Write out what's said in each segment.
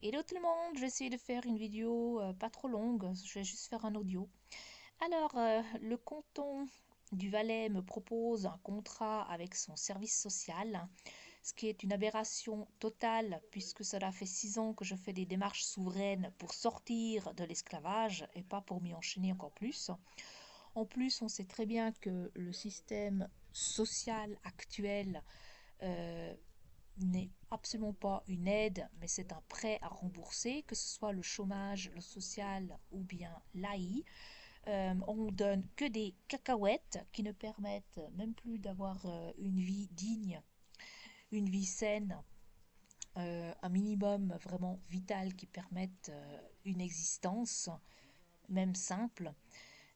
Hello tout le monde, je vais essayer de faire une vidéo pas trop longue, je vais juste faire un audio. Alors, le canton du Valais me propose un contrat avec son service social, ce qui est une aberration totale puisque cela fait 6 ans que je fais des démarches souveraines pour sortir de l'esclavage et pas pour m'y enchaîner encore plus. En plus, on sait très bien que le système social actuel euh, n'est absolument pas une aide, mais c'est un prêt à rembourser, que ce soit le chômage, le social ou bien l'AI. On donne que des cacahuètes qui ne permettent même plus d'avoir une vie digne, une vie saine, un minimum vraiment vital qui permette une existence, même simple.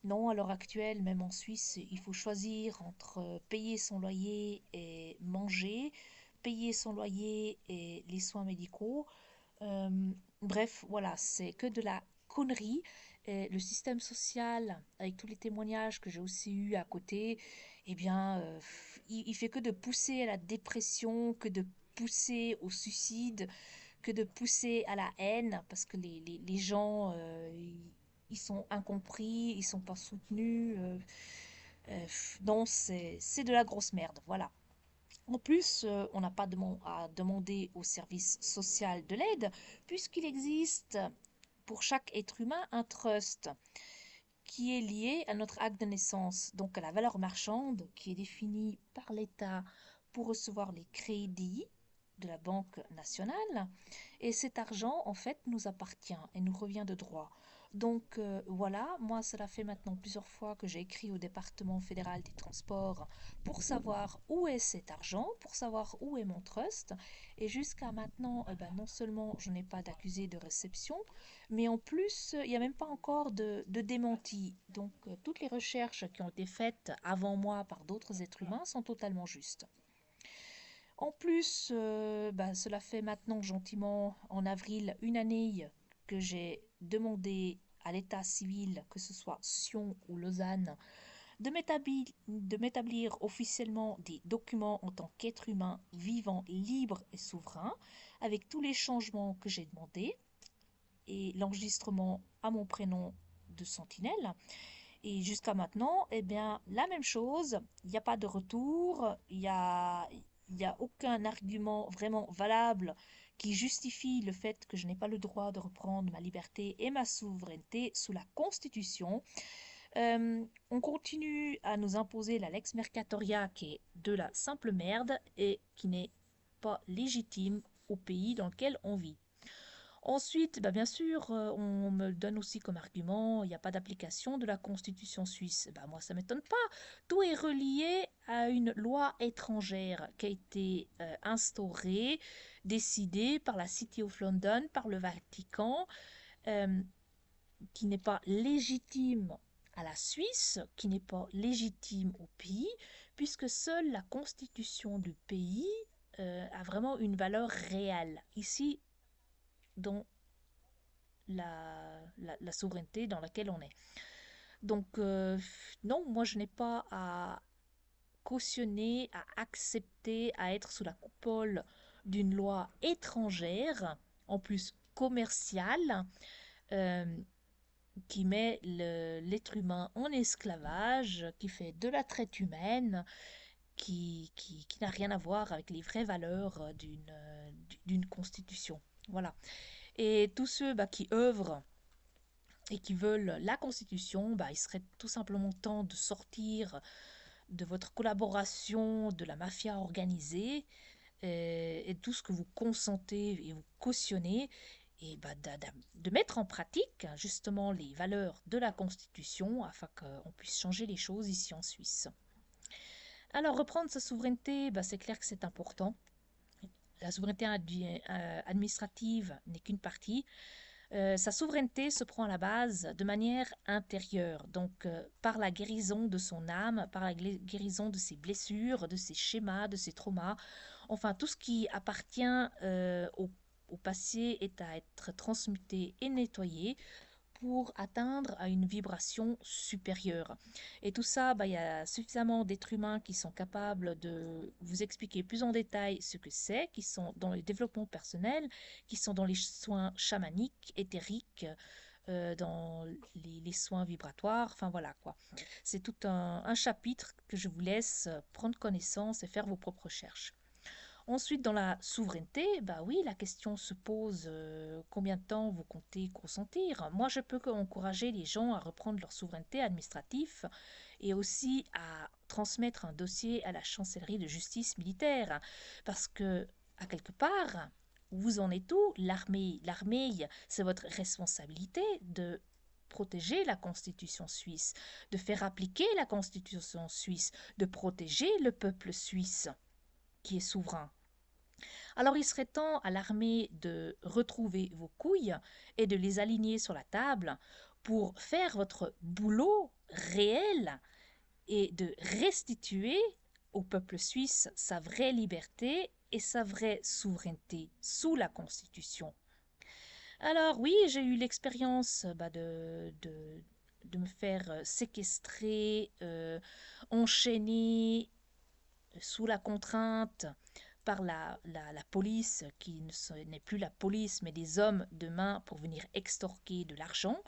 Non, à l'heure actuelle, même en Suisse, il faut choisir entre payer son loyer et manger, payer son loyer et les soins médicaux. Euh, Bref, voilà, c'est que de la connerie. Et le système social, avec tous les témoignages que j'ai aussi eus à côté, eh bien, il fait que de pousser à la dépression, que de pousser au suicide, que de pousser à la haine, parce que les gens, ils sont incompris, ils sont pas soutenus. Non, c'est de la grosse merde, voilà. En plus, on n'a pas à demander au service social de l'aide, puisqu'il existe pour chaque être humain un trust qui est lié à notre acte de naissance, donc à la valeur marchande qui est définie par l'État pour recevoir les crédits de la Banque nationale. Et cet argent, en fait, nous appartient et nous revient de droit. Donc voilà, moi, cela fait maintenant plusieurs fois que j'ai écrit au département fédéral des transports pour savoir où est cet argent, pour savoir où est mon trust. Et jusqu'à maintenant, non seulement je n'ai pas d'accusé de réception, mais en plus, il n'y a même pas encore de démenti. Donc toutes les recherches qui ont été faites avant moi par d'autres êtres humains sont totalement justes. En plus, cela fait maintenant gentiment en avril une année que j'ai demandé à l'état civil, que ce soit Sion ou Lausanne, de m'établir officiellement des documents en tant qu'être humain vivant, libre et souverain, avec tous les changements que j'ai demandés et l'enregistrement à mon prénom de sentinelle. Et jusqu'à maintenant, eh bien, la même chose, il n'y a pas de retour, il y a aucun argument vraiment valable qui justifie le fait que je n'ai pas le droit de reprendre ma liberté et ma souveraineté sous la Constitution. On continue à nous imposer la lex mercatoria qui est de la simple merde et qui n'est pas légitime au pays dans lequel on vit. Ensuite, bien sûr, on me donne aussi comme argument, il n'y a pas d'application de la Constitution suisse. Moi, ça ne m'étonne pas. Tout est relié à une loi étrangère qui a été instaurée, décidée par la City of London, par le Vatican, euh, qui n'est pas légitime à la Suisse, qui n'est pas légitime au pays, puisque seule la Constitution du pays a vraiment une valeur réelle. Ici, dans la souveraineté dans laquelle on est. Donc, non, moi, je n'ai pas à cautionner, à accepter, à être sous la coupole d'une loi étrangère, en plus commerciale, euh, qui met l'être humain en esclavage, qui fait de la traite humaine, qui n'a rien à voir avec les vraies valeurs d'une constitution. Voilà. Et tous ceux qui œuvrent et qui veulent la Constitution, il serait tout simplement temps de sortir de votre collaboration de la mafia organisée et tout ce que vous consentez et vous cautionnez et de mettre en pratique justement les valeurs de la Constitution afin qu'on puisse changer les choses ici en Suisse. Alors reprendre sa souveraineté, c'est clair que c'est important. La souveraineté administrative n'est qu'une partie. Sa souveraineté se prend à la base de manière intérieure, donc par la guérison de son âme, par la guérison de ses blessures, de ses schémas, de ses traumas, enfin tout ce qui appartient au passé est à être transmuté et nettoyé pour atteindre à une vibration supérieure. Et tout ça, il y a suffisamment d'êtres humains qui sont capables de vous expliquer plus en détail ce que c'est, qui sont dans le développement personnel, qui sont dans les soins chamaniques, éthériques, dans les soins vibratoires, enfin voilà quoi. C'est tout un chapitre que je vous laisse prendre connaissance et faire vos propres recherches. Ensuite, dans la souveraineté, bah oui, la question se pose combien de temps vous comptez consentir. Moi, je peux encourager les gens à reprendre leur souveraineté administrative et aussi à transmettre un dossier à la chancellerie de justice militaire. Parce que, à quelque part, vous en êtes où? L'armée, c'est votre responsabilité de protéger la Constitution suisse, de faire appliquer la Constitution suisse, de protéger le peuple suisse qui est souverain. Alors il serait temps à l'armée de retrouver vos couilles et de les aligner sur la table pour faire votre boulot réel et de restituer au peuple suisse sa vraie liberté et sa vraie souveraineté sous la Constitution. Alors oui, j'ai eu l'expérience de me faire séquestrer, enchaîner sous la contrainte par la police, qui n'est plus la police, mais des hommes de main pour venir extorquer de l'argent,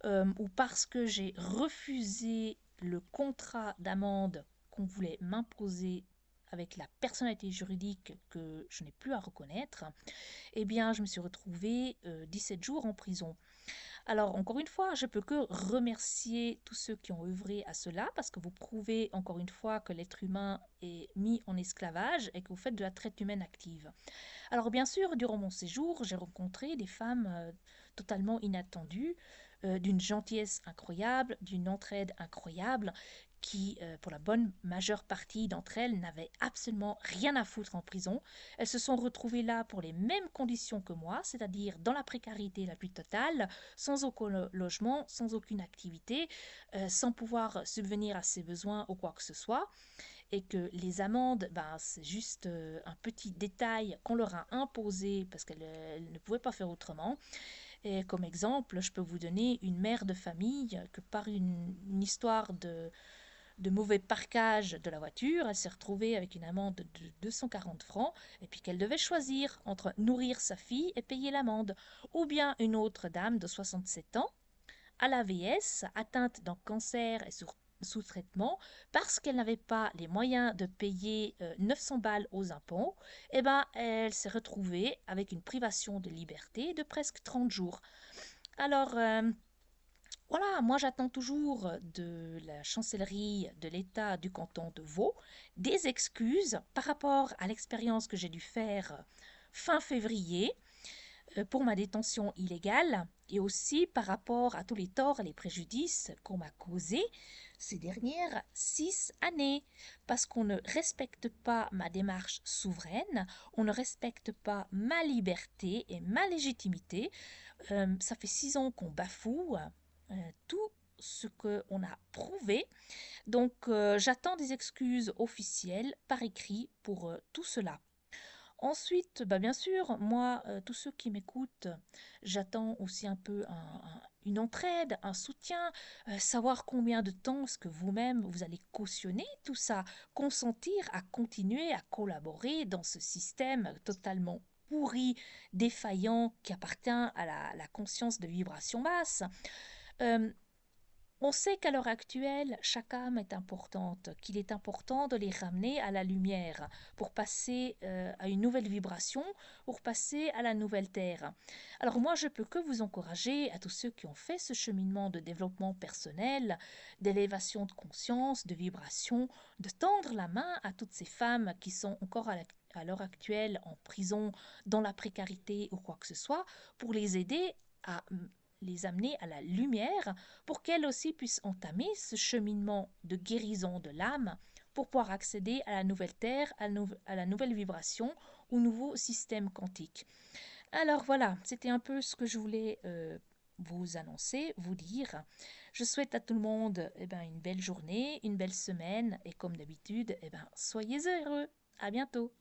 ou parce que j'ai refusé le contrat d'amende qu'on voulait m'imposer avec la personnalité juridique que je n'ai plus à reconnaître, eh bien, je me suis retrouvée 17 jours en prison. Alors, encore une fois, je peux que remercier tous ceux qui ont œuvré à cela parce que vous prouvez encore une fois que l'être humain est mis en esclavage et que vous faites de la traite humaine active. Alors, bien sûr, durant mon séjour, j'ai rencontré des femmes totalement inattendues, d'une gentillesse incroyable, d'une entraide incroyable, qui, pour la bonne majeure partie d'entre elles, n'avaient absolument rien à foutre en prison. Elles se sont retrouvées là pour les mêmes conditions que moi, c'est-à-dire dans la précarité la plus totale, sans aucun logement, sans aucune activité, sans pouvoir subvenir à ses besoins ou quoi que ce soit. Et que les amendes, c'est juste un petit détail qu'on leur a imposé parce qu'elles ne pouvaient pas faire autrement. Et comme exemple, je peux vous donner une mère de famille que par une histoire de mauvais parquage de la voiture, elle s'est retrouvée avec une amende de 240 francs et puis qu'elle devait choisir entre nourrir sa fille et payer l'amende, ou bien une autre dame de 67 ans à l'AVS, atteinte d'un cancer et sous traitement, parce qu'elle n'avait pas les moyens de payer 900 balles aux impôts, eh ben, elle s'est retrouvée avec une privation de liberté de presque 30 jours. Alors, voilà, moi j'attends toujours de la chancellerie de l'État du canton de Vaud des excuses par rapport à l'expérience que j'ai dû faire fin février pour ma détention illégale et aussi par rapport à tous les torts et les préjudices qu'on m'a causés ces dernières 6 années. Parce qu'on ne respecte pas ma démarche souveraine, on ne respecte pas ma liberté et ma légitimité. Ça fait 6 ans qu'on bafoue tout ce qu'on a prouvé. Donc j'attends des excuses officielles par écrit pour tout cela. Ensuite, bien sûr, moi, tous ceux qui m'écoutent, j'attends aussi un peu une entraide, un soutien, savoir combien de temps est-ce que vous-même, vous allez cautionner tout ça, consentir à continuer à collaborer dans ce système totalement pourri, défaillant, qui appartient à la conscience de vibration basse. Euh, on sait qu'à l'heure actuelle, chaque âme est importante, qu'il est important de les ramener à la lumière pour passer à une nouvelle vibration, pour passer à la nouvelle terre. Alors moi, je peux que vous encourager à tous ceux qui ont fait ce cheminement de développement personnel, d'élévation de conscience, de vibration, de tendre la main à toutes ces femmes qui sont encore à l'heure actuelle en prison, dans la précarité ou quoi que ce soit, pour les aider à les amener à la lumière pour qu'elles aussi puissent entamer ce cheminement de guérison de l'âme pour pouvoir accéder à la nouvelle terre, à la nouvelle vibration, au nouveau système quantique. Alors voilà, c'était un peu ce que je voulais vous annoncer, vous dire. Je souhaite à tout le monde une belle journée, une belle semaine et comme d'habitude, soyez heureux. À bientôt.